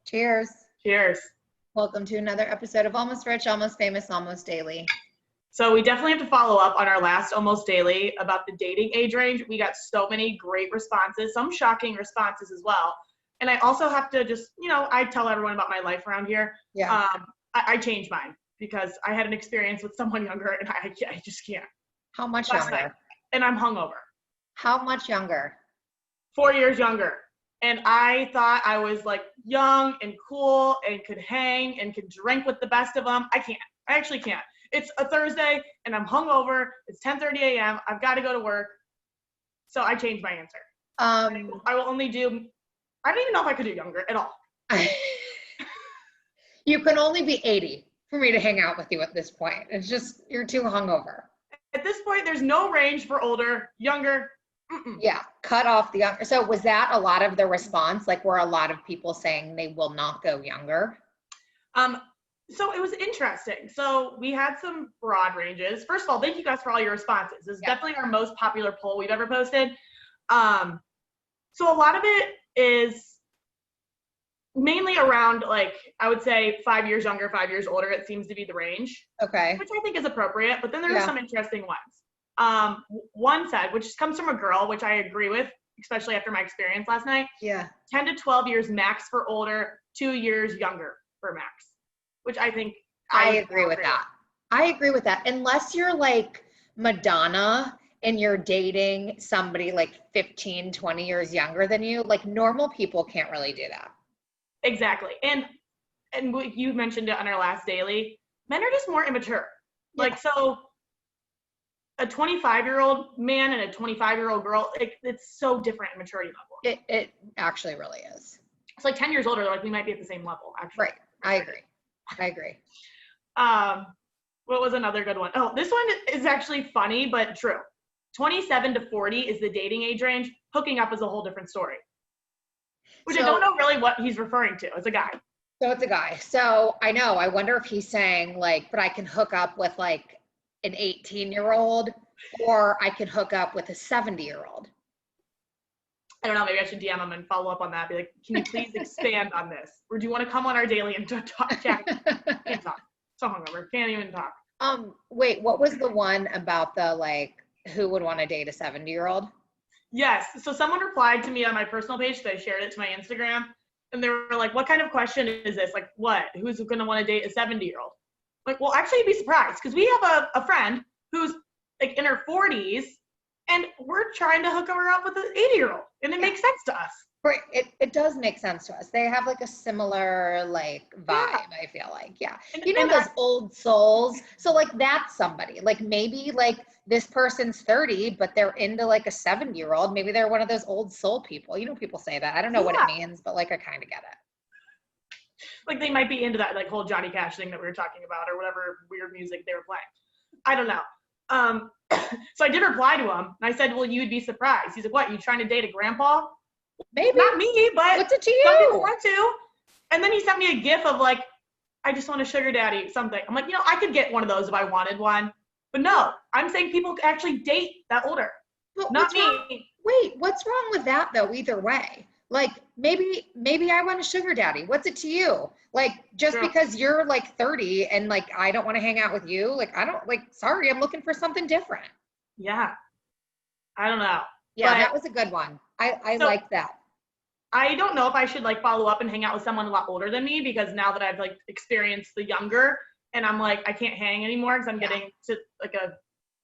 Cheers. Cheers. Welcome to another episode of Almost Rich, Almost Famous, Almost Daily. So we definitely have to follow up on our last Almost Daily about the dating age range. We got so many great responses, some shocking responses as well. And I also have to just, I tell everyone about my life around here. Yeah. I changed mine because I had an experience with someone younger and I just can't. How much Last younger? night, and I'm hungover. How much younger? 4 years younger. And I thought I was like young and cool and could hang and could drink with the best of them. I can't. I actually can't. It's a Thursday and I'm hungover. It's 10:30 a.m. I've got to go to work. So I changed my answer. I will only do, I don't even know if I could do younger at all. You can only be 80 for me to hang out with you at this point. It's just, you're too hungover. At this point, there's no range for older, younger. Mm-mm. Yeah, cut off the younger. So was that a lot of the response? Like, were a lot of people saying they will not go younger? So it was interesting. So we had some broad ranges. First of all, thank you guys for all your responses. This is definitely our most popular poll we've ever posted. So a lot of it is mainly around, like, I would say 5 years younger, 5 years older. It seems to be the range. Okay. Which I think is appropriate. But then there are some interesting ones. One said, which comes from a girl, which I agree with, especially after my experience last night. Yeah. 10 to 12 years max for older, 2 years younger for max. Which I think I agree with that. I agree with that. Unless you're like Madonna and you're dating somebody like 15, 20 years younger than you, like normal people can't really do that. Exactly. And you mentioned it on our last daily. Men are just more immature. Yeah. Like, so a 25-year-old man and a 25-year-old girl, it's so different in maturity level. It actually really is. It's like 10 years older, like we might be at the same level, actually. Right. I agree. What was another good one? Oh, this one is actually funny, but true. 27 to 40 is the dating age range. Hooking up is a whole different story. Which I don't know really what he's referring to. It's a guy. So it's a guy. So I know. I wonder if he's saying like, but I can hook up with like an 18-year-old or I can hook up with a 70-year-old. I don't know, maybe I should DM him and follow up on that. Be like, can you please expand on this? Or do you want to come on our daily and talk? Can't talk. So hungover. Can't even talk. Wait, what was the one about the like, who would want to date a 70-year-old? Yes. So someone replied to me on my personal page, so I shared it to my Instagram. And they were like, what kind of question is this? Like, what? Who's going to want to date a 70-year-old? Like, well, actually, you'd be surprised. Because we have a friend who's like in her 40s. And we're trying to hook her up with an 80-year-old, and it makes sense to us. Right, it does make sense to us. They have like a similar like vibe, I feel like, and those old souls. So like that's somebody. Like maybe like this person's 30, but they're into like a 70-year-old. Maybe they're one of those old soul people. People say that. I don't know what it means, but like I kind of get it. Like they might be into that like whole Johnny Cash thing that we were talking about, or whatever weird music they were playing. I don't know. So I did reply to him and I said, well, you'd be surprised. He's like, what, you trying to date a grandpa? Maybe. Not me, but what's it to you? Some people want to. And then he sent me a gif of like, I just want a sugar daddy, something. I'm like, I could get one of those if I wanted one. But no, I'm saying people actually date that older. But not me. Wait, what's wrong with that though, either way? Like maybe I want a sugar daddy. What's it to you? Like just because you're like 30 and like I don't want to hang out with you, like I don't like sorry, I'm looking for something different. Yeah. I don't know. Yeah, that was a good one. I like that. I don't know if I should like follow up and hang out with someone a lot older than me because now that I've like experienced the younger and I'm like I can't hang anymore because I'm getting to like a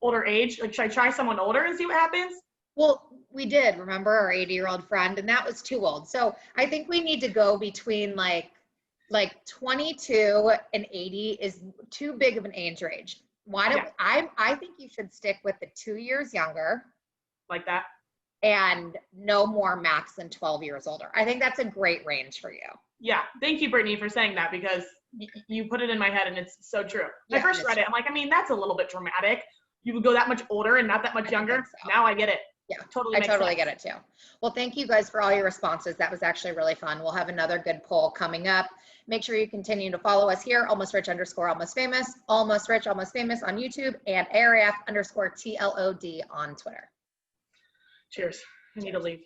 older age. Like should I try someone older and see what happens? Well, we did, remember our 80-year-old friend, and that was too old. So I think we need to go between like 22 and 80 is too big of an age range. Why don't I think you should stick with the 2 years younger. Like that. And no more max than 12 years older. I think that's a great range for you. Yeah. Thank you, Brittany, for saying that because you put it in my head and it's so true. When I first read it, I'm like, I mean, that's a little bit dramatic. You would go that much older and not that much younger. So. Now I get it. Yeah, I totally get it too. Well, thank you guys for all your responses. That was actually really fun. We'll have another good poll coming up. Make sure you continue to follow us here, Almost Rich _ Almost Famous, Almost Rich, Almost Famous on YouTube, and ARAF _ TLOD on Twitter. Cheers. I need to leave.